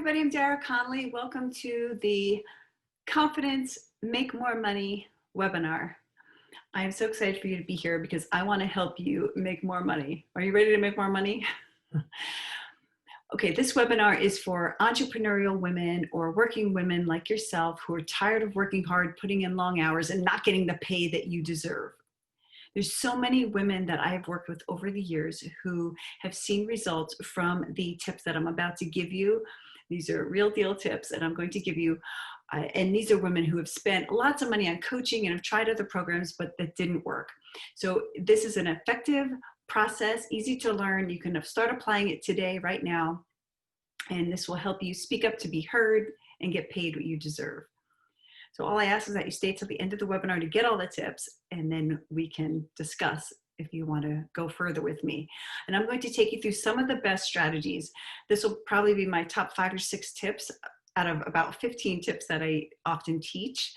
everybody, I'm Dara Connolly. Welcome to the Confidence Make More Money webinar. I am so excited for you to be here because I want to help you make more money. Are you ready to make more money? Okay, this webinar is for entrepreneurial women or working women like yourself who are tired of working hard, putting in long hours, and not getting the pay that you deserve. There's so many women that I've worked with over the years who have seen results from the tips that I'm about to give you. These are real deal tips that I'm going to give you. And these are women who have spent lots of money on coaching and have tried other programs, but that didn't work. So this is an effective process, easy to learn. You can start applying it today, right now. And this will help you speak up to be heard and get paid what you deserve. So all I ask is that you stay till the end of the webinar to get all the tips, and then we can discuss if you want to go further with me. And I'm going to take you through some of the best strategies. This will probably be my top 5 or 6 tips out of about 15 tips that I often teach.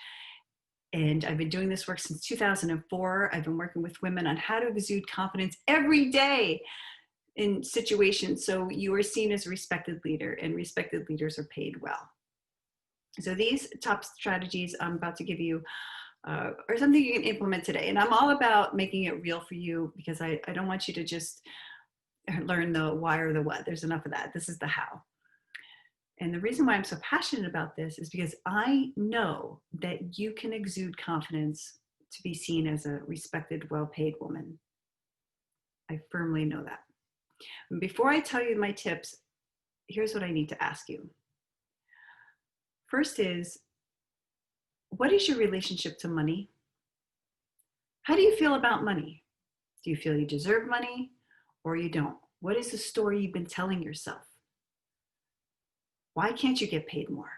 And I've been doing this work since 2004. I've been working with women on how to exude confidence every day in situations so you are seen as a respected leader, and respected leaders are paid well. So these top strategies I'm about to give you are something you can implement today. And I'm all about making it real for you because I don't want you to just learn the why or the what. There's enough of that. This is the how. And the reason why I'm so passionate about this is because I know that you can exude confidence to be seen as a respected, well-paid woman. I firmly know that. And before I tell you my tips, here's what I need to ask you. First is, what is your relationship to money? How do you feel about money? Do you feel you deserve money or you don't? What is the story you've been telling yourself? Why can't you get paid more?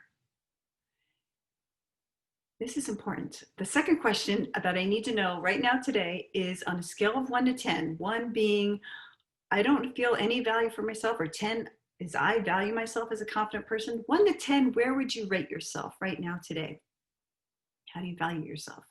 This is important. The second question that I need to know right now today is on a scale of 1 to 10, 1 being I don't feel any value for myself, or 10 is I value myself as a confident person. 1 to 10, where would you rate yourself right now today? How do you value yourself?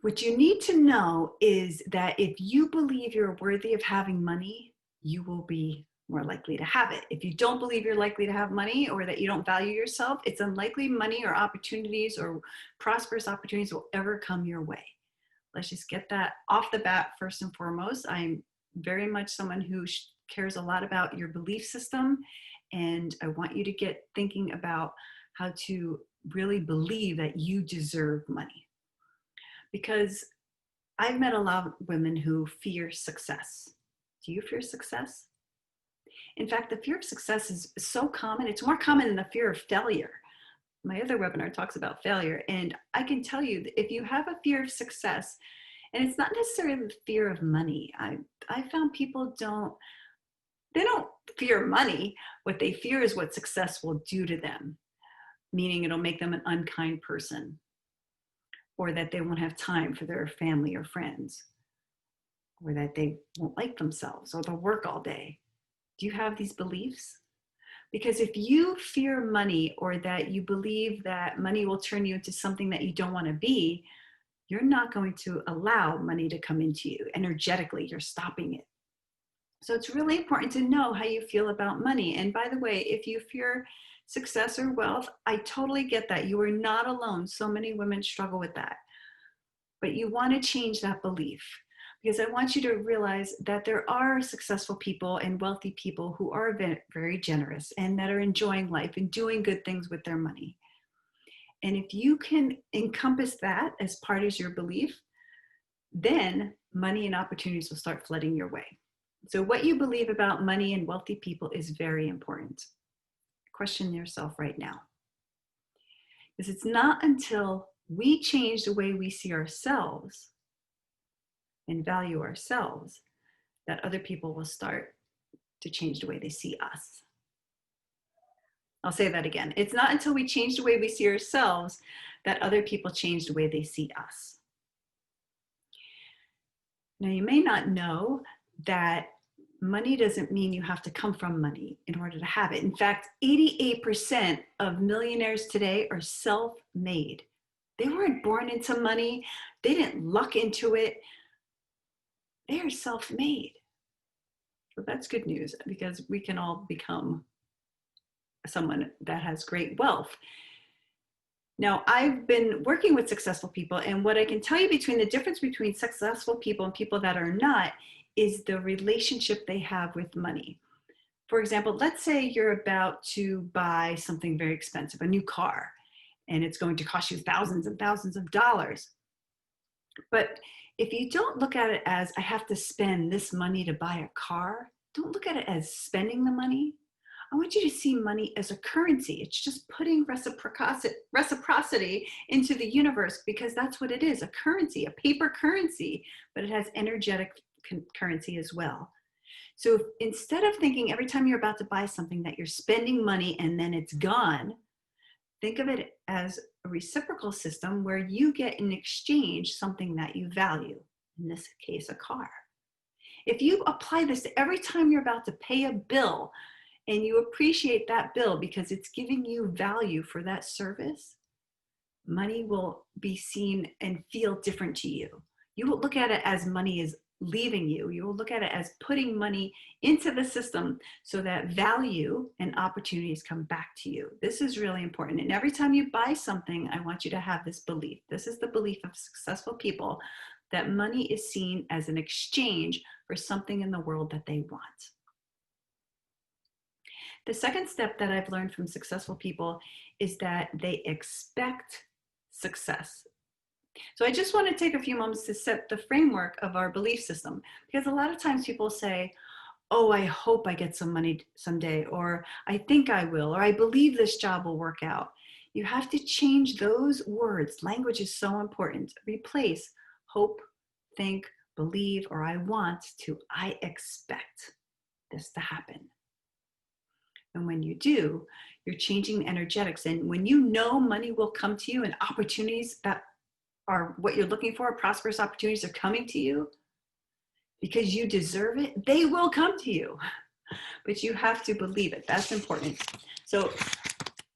What you need to know is that if you believe you're worthy of having money, you will be more likely to have it. If you don't believe you're likely to have money, or that you don't value yourself, it's unlikely money or opportunities or prosperous opportunities will ever come your way. Let's just get that off the bat first and foremost. I'm very much someone who cares a lot about your belief system, and I want you to get thinking about how to really believe that you deserve money. Because I've met a lot of women who fear success. Do you fear success? In fact, the fear of success is so common. It's more common than the fear of failure. My other webinar talks about failure, and I can tell you that if you have a fear of success, and it's not necessarily the fear of money. I found people don't fear money. What they fear is what success will do to them, meaning it'll make them an unkind person, or that they won't have time for their family or friends, or that they won't like themselves, or they'll work all day. Do you have these beliefs? Because if you fear money, or that you believe that money will turn you into something that you don't want to be, you're not going to allow money to come into you. Energetically, you're stopping it. So it's really important to know how you feel about money. And by the way, if you fear success or wealth, I totally get that. You are not alone. So many women struggle with that. But you want to change that belief, because I want you to realize that there are successful people and wealthy people who are very generous and that are enjoying life and doing good things with their money. And if you can encompass that as part of your belief, then money and opportunities will start flooding your way. So what you believe about money and wealthy people is very important. Question yourself right now. Because it's not until we change the way we see ourselves and value ourselves that other people will start to change the way they see us. I'll say that again. It's not until we change the way we see ourselves that other people change the way they see us. Now, you may not know that money doesn't mean you have to come from money in order to have it. In fact, 88% of millionaires today are self-made. They weren't born into money. They didn't luck into it. They are self-made. So that's good news, because we can all become someone that has great wealth. Now, I've been working with successful people, and what I can tell you between the difference between successful people and people that are not is the relationship they have with money. For example, let's say you're about to buy something very expensive, a new car, and it's going to cost you thousands and thousands of dollars. But if you don't look at it as, I have to spend this money to buy a car, don't look at it as spending the money. I want you to see money as a currency. It's just putting reciprocity into the universe, because that's what it is, a currency, a paper currency, but it has energetic currency as well. So instead of thinking every time you're about to buy something that you're spending money and then it's gone, think of it as a reciprocal system where you get in exchange something that you value, in this case, a car. If you apply this to every time you're about to pay a bill and you appreciate that bill because it's giving you value for that service, money will be seen and feel different to you. You will look at it as money is leaving you. You will look at it as putting money into the system so that value and opportunities come back to you. This is really important. And every time you buy something, I want you to have this belief. This is the belief of successful people, that money is seen as an exchange for something in the world that they want. The second step that I've learned from successful people is that they expect success. So I just want to take a few moments to set the framework of our belief system, because a lot of times people say, oh, I hope I get some money someday, or I think I will, or I believe this job will work out. You have to change those words. Language is so important. Replace hope, think, believe, or I want to I expect this to happen. And when you do, you're changing the energetics. And when you know money will come to you and opportunities that are what you're looking for, prosperous opportunities are coming to you because you deserve it, they will come to you. But you have to believe it. That's important. So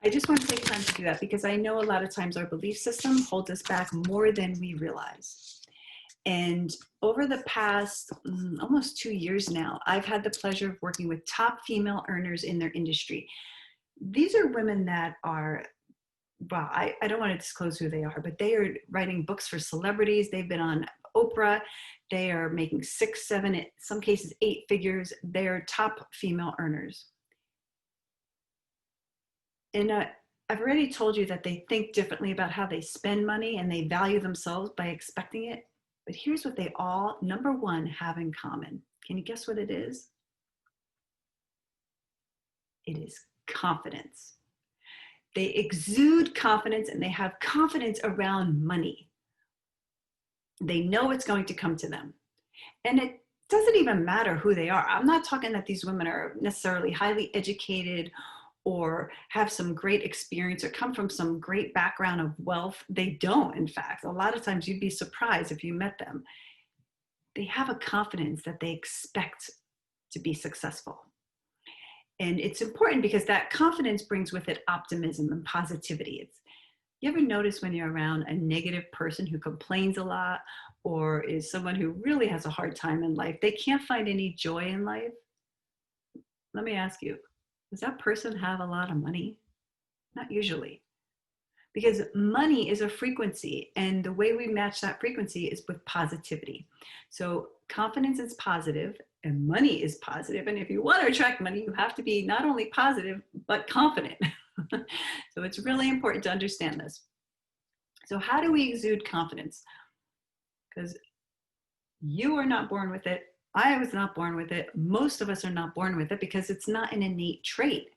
I just want to take time to do that, because I know a lot of times our belief system holds us back more than we realize. And over the past almost 2 years now, I've had the pleasure of working with top female earners in their industry. These are women that are, well, I don't want to disclose who they are, but they are writing books for celebrities. They've been on Oprah. They are making 6, 7, in some cases 8 figures. They are top female earners. And I've already told you that they think differently about how they spend money, and they value themselves by expecting it. But here's what they all, number one, have in common. Can you guess what it is? It is confidence. They exude confidence, and they have confidence around money. They know it's going to come to them. And it doesn't even matter who they are. I'm not talking that these women are necessarily highly educated or have some great experience or come from some great background of wealth. They don't, in fact. A lot of times you'd be surprised if you met them. They have a confidence that they expect to be successful. And it's important because that confidence brings with it optimism and positivity. You ever notice when you're around a negative person who complains a lot, or is someone who really has a hard time in life, they can't find any joy in life? Let me ask you, does that person have a lot of money? Not usually. Because money is a frequency, and the way we match that frequency is with positivity. So confidence is positive and money is positive. And if you want to attract money, you have to be not only positive, but confident. So it's really important to understand this. So how do we exude confidence? Because you are not born with it. I was not born with it. Most of us are not born with it because it's not an innate trait.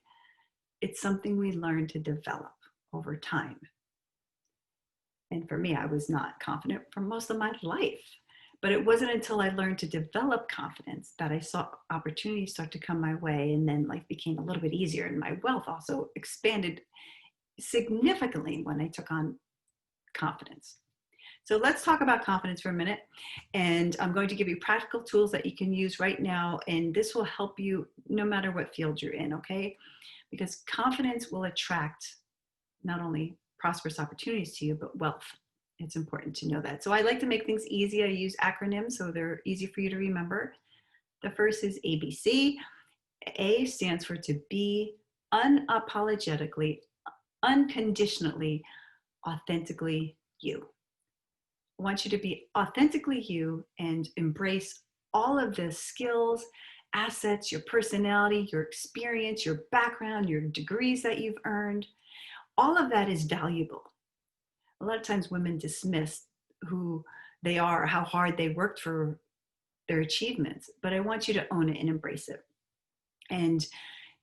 It's something we learn to develop over time. And for me, I was not confident for most of my life. But it wasn't until I learned to develop confidence that I saw opportunities start to come my way, and then life became a little bit easier, and my wealth also expanded significantly when I took on confidence. So let's talk about confidence for a minute. And I'm going to give you practical tools that you can use right now. And this will help you no matter what field you're in, okay? Because confidence will attract not only prosperous opportunities to you, but wealth. It's important to know that. So I like to make things easy. I use acronyms so they're easy for you to remember. The first is ABC. A stands for to be, unapologetically, unconditionally, authentically you. I want you to be authentically you and embrace all of the skills, assets, your personality, your experience, your background, your degrees that you've earned. All of that is valuable. A lot of times women dismiss who they are, how hard they worked for their achievements, but I want you to own it and embrace it. And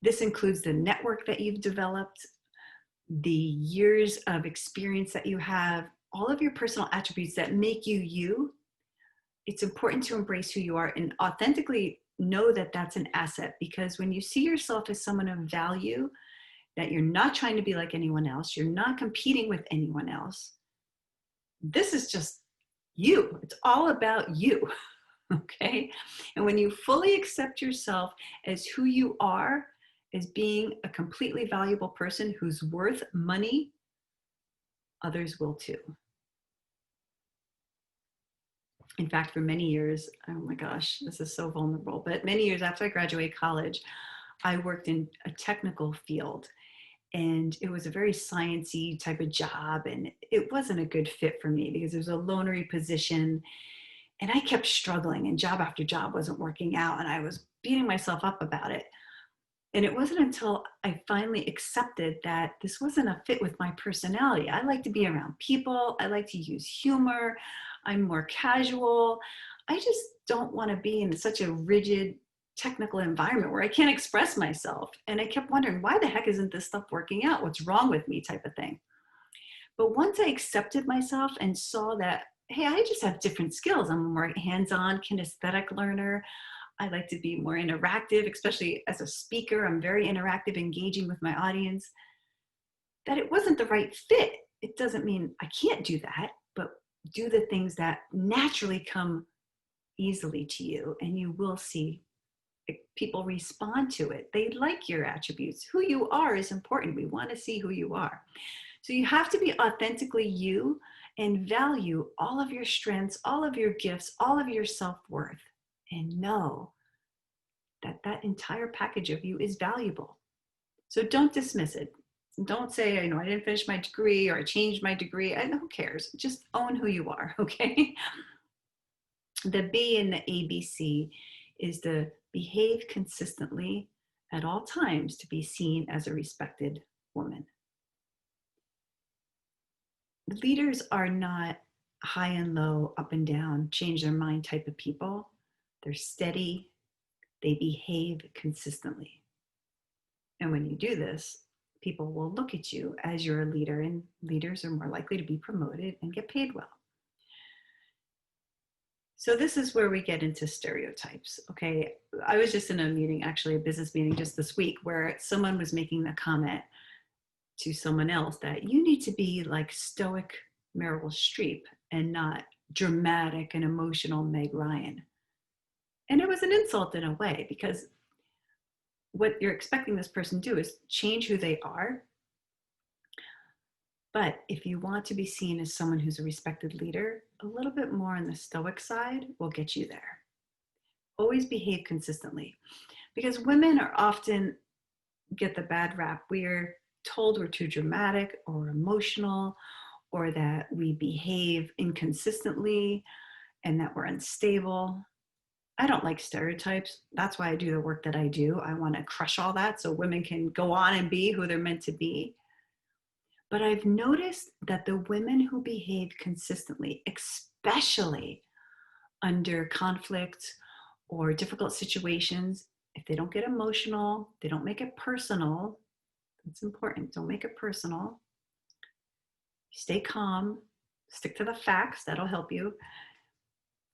this includes the network that you've developed, the years of experience that you have, all of your personal attributes that make you you. It's important to embrace who you are and authentically know that that's an asset, because when you see yourself as someone of value, that you're not trying to be like anyone else, you're not competing with anyone else. This is just you. It's all about you. Okay? And when you fully accept yourself as who you are, as being a completely valuable person who's worth money, others will too. In fact, for many years, oh my gosh, this is so vulnerable, but many years after I graduated college, I worked in a technical field, and it was a very sciencey type of job, and it wasn't a good fit for me because it was a loanery position, and I kept struggling, and job after job wasn't working out, and I was beating myself up about it. And it wasn't until I finally accepted that this wasn't a fit with my personality. I like to be around people. I like to use humor. I'm more casual. I just don't want to be in such a rigid technical environment where I can't express myself. And I kept wondering, why the heck isn't this stuff working out? What's wrong with me, type of thing. But once I accepted myself and saw that, hey, I just have different skills. I'm a more hands-on kinesthetic learner. I like to be more interactive, especially as a speaker. I'm very interactive, engaging with my audience. That it wasn't the right fit. It doesn't mean I can't do that, but do the things that naturally come easily to you, and you will see people respond to it. They like your attributes. Who you are is important. We want to see who you are. So you have to be authentically you and value all of your strengths, all of your gifts, all of your self-worth, and know that that entire package of you is valuable. So don't dismiss it. Don't say, I didn't finish my degree, or I changed my degree. Who cares? Just own who you are, okay? The B in the ABC is to behave consistently at all times to be seen as a respected woman. Leaders are not high and low, up and down, change their mind type of people. They're steady. They behave consistently. And when you do this, people will look at you as you're a leader, and leaders are more likely to be promoted and get paid well. So this is where we get into stereotypes, okay? I was just in a meeting, actually a business meeting just this week, where someone was making the comment to someone else that you need to be like stoic Meryl Streep and not dramatic and emotional Meg Ryan. And it was an insult in a way, because what you're expecting this person to do is change who they are. But if you want to be seen as someone who's a respected leader, a little bit more on the stoic side will get you there. Always behave consistently, because women are often get the bad rap. We're told we're too dramatic or emotional, or that we behave inconsistently and that we're unstable. I don't like stereotypes. That's why I do the work that I do. I want to crush all that so women can go on and be who they're meant to be. But I've noticed that the women who behave consistently, especially under conflict or difficult situations, if they don't get emotional, they don't make it personal. It's important. Don't make it personal. Stay calm. Stick to the facts. That'll help you.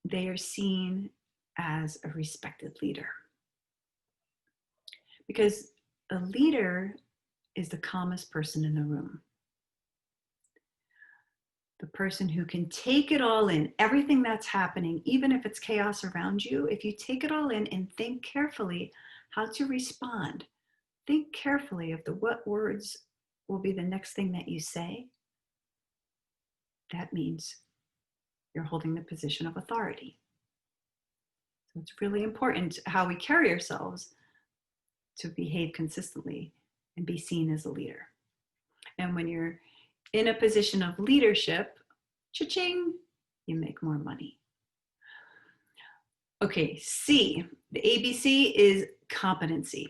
They are seen as a respected leader. Because a leader is the calmest person in the room. The person who can take it all in, everything that's happening, even if it's chaos around you. If you take it all in and think carefully how to respond, think carefully of what words will be the next thing that you say. That means you're holding the position of authority. So it's really important how we carry ourselves to behave consistently and be seen as a leader. And when you're in a position of leadership, cha-ching, you make more money. Okay, C, the ABC is competency.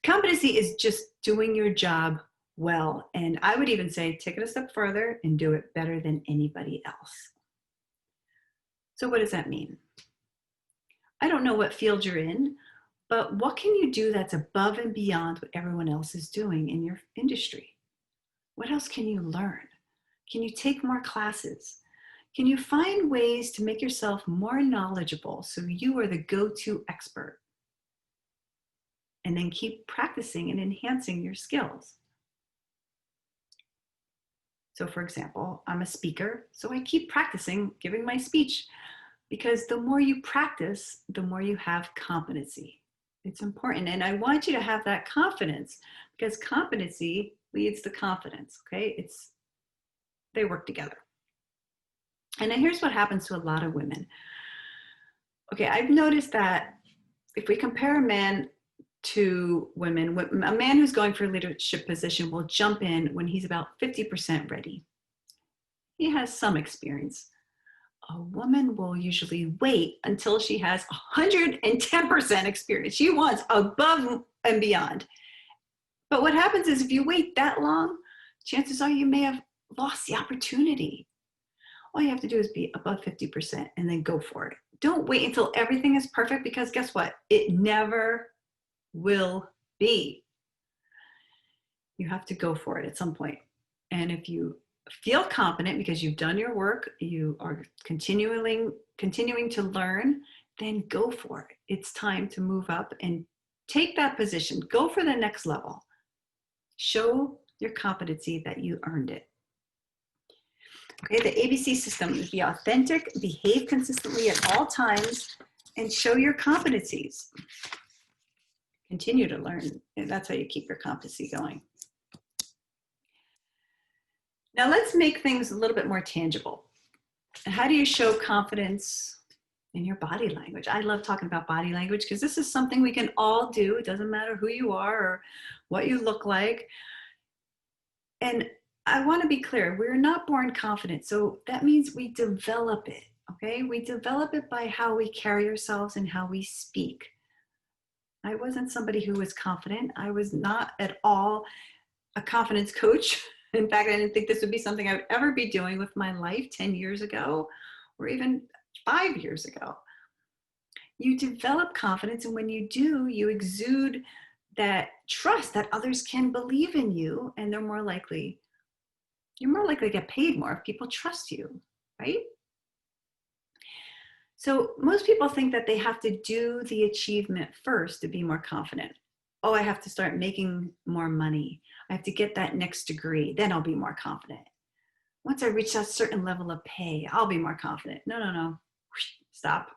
Competency is just doing your job well. And I would even say, take it a step further and do it better than anybody else. So what does that mean? I don't know what field you're in, but what can you do that's above and beyond what everyone else is doing in your industry? What else can you learn? Can you take more classes? Can you find ways to make yourself more knowledgeable so you are the go-to expert? And then keep practicing and enhancing your skills. So for example, I'm a speaker, so I keep practicing giving my speech, because the more you practice, the more you have competency. It's important. And I want you to have that confidence, because competency leads to confidence, okay? They work together. And then here's what happens to a lot of women. Okay, I've noticed that if we compare a man to women, a man who's going for a leadership position will jump in when he's about 50% ready. He has some experience. A woman will usually wait until she has 110% experience. She wants above and beyond. But what happens is if you wait that long, chances are you may have lost the opportunity. All you have to do is be above 50% and then go for it. Don't wait until everything is perfect, because guess what? It never will be. You have to go for it at some point. And if you feel confident because you've done your work, you are continuing to learn, then go for it. It's time to move up and take that position. Go for the next level. Show your competency that you earned it. Okay, the ABC system is be authentic, behave consistently at all times, and show your competencies. Continue to learn, and that's how you keep your competency going. Now let's make things a little bit more tangible. How do you show confidence in your body language? I love talking about body language because this is something we can all do. It doesn't matter who you are or what you look like. And I want to be clear, we're not born confident. So that means we develop it, okay? We develop it by how we carry ourselves and how we speak. I wasn't somebody who was confident. I was not at all a confidence coach. In fact, I didn't think this would be something I would ever be doing with my life 10 years ago, or even 5 years ago. You develop confidence, and when you do, you exude that trust that others can believe in you, and you're more likely to get paid more if people trust you, right? So most people think that they have to do the achievement first to be more confident. Oh, I have to start making more money. I have to get that next degree, then I'll be more confident. Once I reach that certain level of pay, I'll be more confident. No. Stop.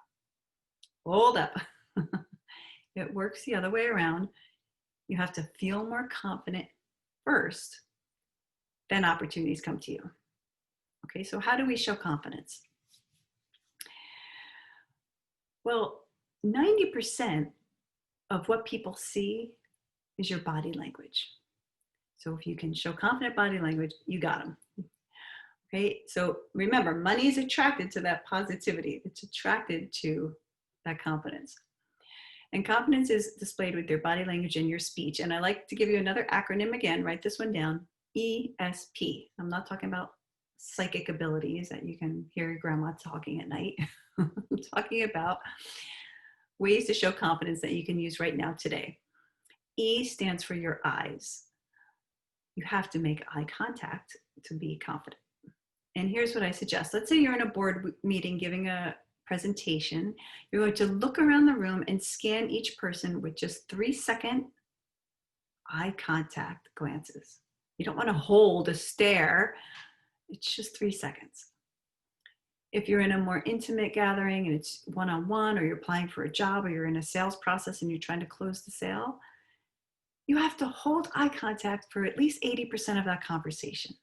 Hold up. It works the other way around. You have to feel more confident first, then opportunities come to you. Okay, so how do we show confidence? Well, 90% of what people see is your body language. So if you can show confident body language, you got them. Okay, so remember, money is attracted to that positivity. It's attracted to that confidence. And confidence is displayed with your body language and your speech. And I like to give you another acronym again, write this one down, ESP. I'm not talking about psychic abilities that you can hear your grandma talking at night. I'm talking about ways to show confidence that you can use right now today. E stands for your eyes. You have to make eye contact to be confident. And here's what I suggest. Let's say you're in a board meeting giving a presentation. You're going to look around the room and scan each person with just 3-second eye contact glances. You don't want to hold a stare. It's just 3 seconds. If you're in a more intimate gathering and it's one-on-one, or you're applying for a job, or you're in a sales process and you're trying to close the sale, you have to hold eye contact for at least 80% of that conversation.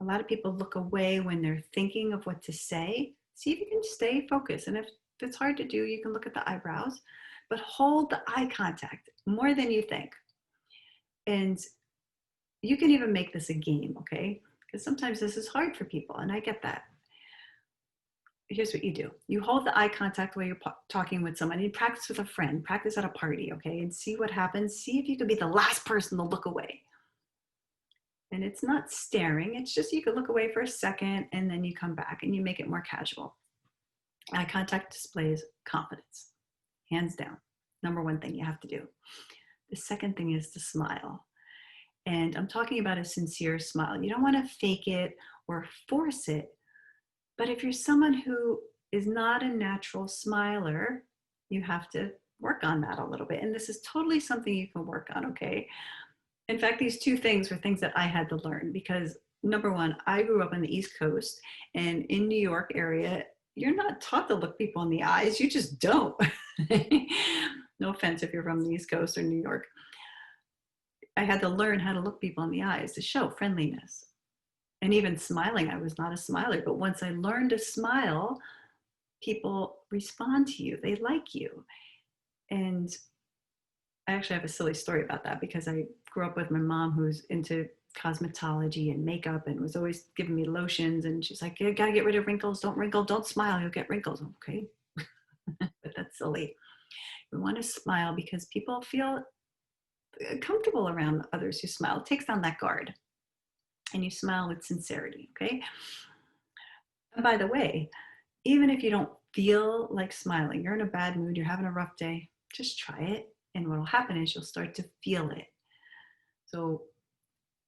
A lot of people look away when they're thinking of what to say. See if you can stay focused. And if it's hard to do, you can look at the eyebrows. but hold the eye contact more than you think. And you can even make this a game, okay? Because sometimes this is hard for people, and I get that. Here's what you do. You hold the eye contact while you're talking with someone. You practice with a friend, practice at a party, okay? And see what happens. See if you can be the last person to look away. And it's not staring. It's just you can look away for a second and then you come back and you make it more casual. Eye contact displays confidence, hands down. Number one thing you have to do. The second thing is to smile. And I'm talking about a sincere smile. You don't want to fake it or force it. But if you're someone who is not a natural smiler, you have to work on that a little bit. And this is totally something you can work on, okay? In fact, these two things were things that I had to learn because number one, I grew up on the East Coast, and in New York area, you're not taught to look people in the eyes. You just don't. No offense if you're from the East Coast or New York. I had to learn how to look people in the eyes to show friendliness. And even smiling, I was not a smiler, but once I learned to smile, people respond to you. They like you. And I actually have a silly story about that because I grew up with my mom who's into cosmetology and makeup and was always giving me lotions. And she's like, you gotta get rid of wrinkles. Don't wrinkle, don't smile, you'll get wrinkles. Okay, but that's silly. We want to smile because people feel comfortable around others who smile. It takes down that guard. And you smile with sincerity, okay? And by the way, even if you don't feel like smiling, you're in a bad mood, you're having a rough day, just try it. And what will happen is you'll start to feel it. So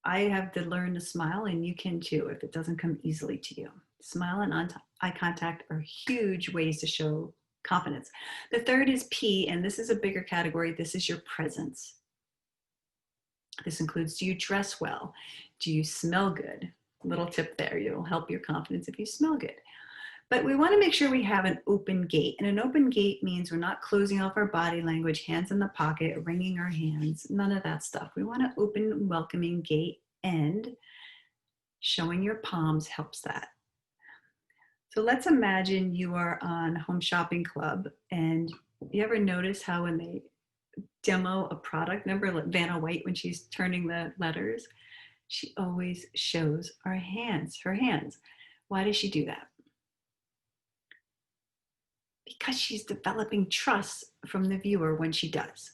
I have to learn to smile, and you can too if it doesn't come easily to you. Smile and eye contact are huge ways to show confidence. The third is P, and this is a bigger category. This is your presence. This includes, do you dress well? Do you smell good? Little tip there, it'll help your confidence if you smell good. But we want to make sure we have an open gate. And an open gate means we're not closing off our body language, hands in the pocket, wringing our hands, none of that stuff. We want an open, welcoming gate, and showing your palms helps that. So let's imagine you are on Home Shopping Club, and you ever notice how when they demo a product, remember Vanna White when she's turning the letters, she always shows her hands. Why does she do that? Because she's developing trust from the viewer when she does.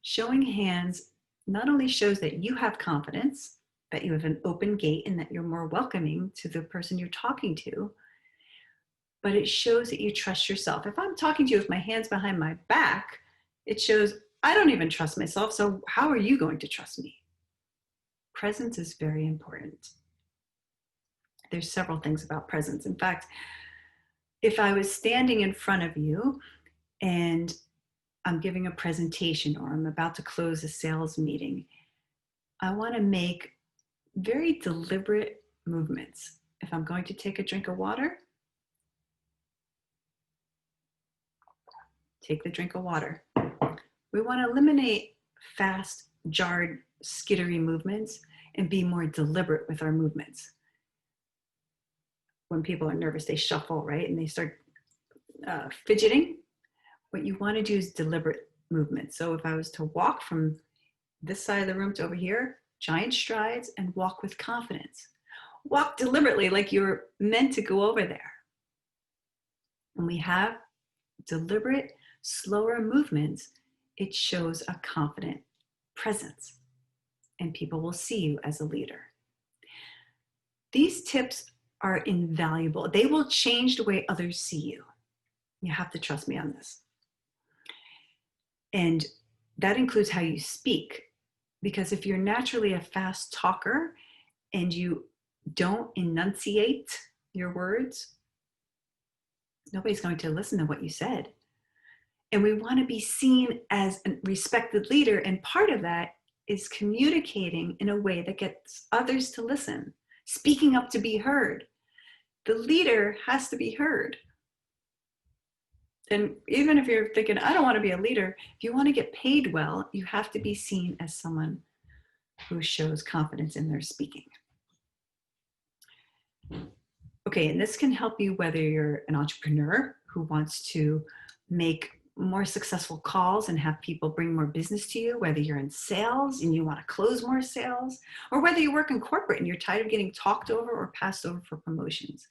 Showing hands not only shows that you have confidence, that you have an open gate and that you're more welcoming to the person you're talking to, but it shows that you trust yourself. If I'm talking to you with my hands behind my back, it shows I don't even trust myself, so how are you going to trust me? Presence is very important. There's several things about presence. In fact, if I was standing in front of you and I'm giving a presentation or I'm about to close a sales meeting, I want to make very deliberate movements. If I'm going to take a drink of water, take the drink of water. We want to eliminate fast, jarred, skittery movements and be more deliberate with our movements. When people are nervous, they shuffle, right? And they start fidgeting. What you want to do is deliberate movement. So if I was to walk from this side of the room to over here, giant strides, and walk with confidence. Walk deliberately like you're meant to go over there. When we have deliberate, slower movements, it shows a confident presence, and people will see you as a leader. These tips are invaluable. They will change the way others see you. You have to trust me on this. And that includes how you speak, because if you're naturally a fast talker and you don't enunciate your words, nobody's going to listen to what you said. And we want to be seen as a respected leader, and part of that is communicating in a way that gets others to listen, speaking up to be heard. The leader has to be heard. And even if you're thinking, I don't want to be a leader, if you want to get paid well, you have to be seen as someone who shows confidence in their speaking. Okay, and this can help you whether you're an entrepreneur who wants to make more successful calls and have people bring more business to you, whether you're in sales and you want to close more sales, or whether you work in corporate and you're tired of getting talked over or passed over for promotions.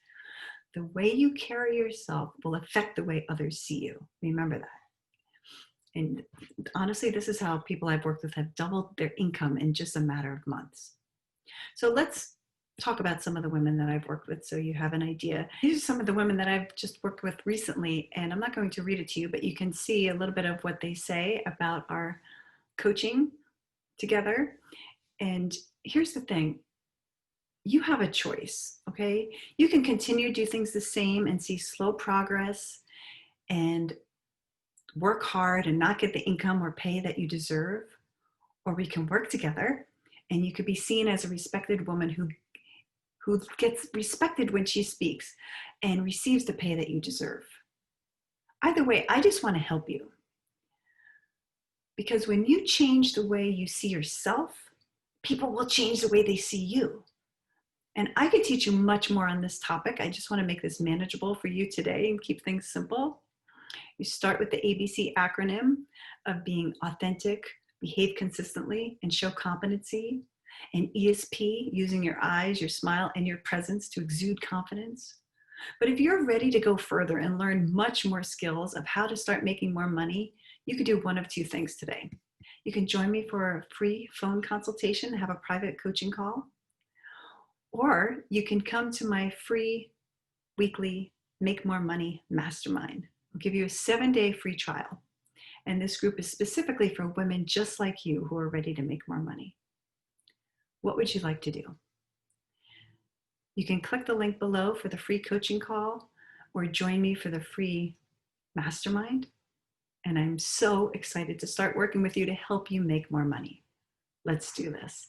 The way you carry yourself will affect the way others see you. Remember that. And honestly, this is how people I've worked with have doubled their income in just a matter of months. So let's talk about some of the women that I've worked with so you have an idea. These are some of the women that I've just worked with recently, and I'm not going to read it to you, but you can see a little bit of what they say about our coaching together. And here's the thing. You have a choice, okay? You can continue to do things the same and see slow progress and work hard and not get the income or pay that you deserve, or we can work together and you could be seen as a respected woman who gets respected when she speaks and receives the pay that you deserve. Either way, I just want to help you. Because when you change the way you see yourself, people will change the way they see you. And I could teach you much more on this topic. I just want to make this manageable for you today and keep things simple. You start with the ABC acronym of being authentic, behave consistently, and show competency. And ESP, using your eyes, your smile, and your presence to exude confidence. But if you're ready to go further and learn much more skills of how to start making more money, you could do one of two things today. You can join me for a free phone consultation, have a private coaching call, or you can come to my free weekly Make More Money Mastermind. I'll give you a 7-day free trial. And this group is specifically for women just like you who are ready to make more money. What would you like to do? You can click the link below for the free coaching call or join me for the free mastermind. And I'm so excited to start working with you to help you make more money. Let's do this.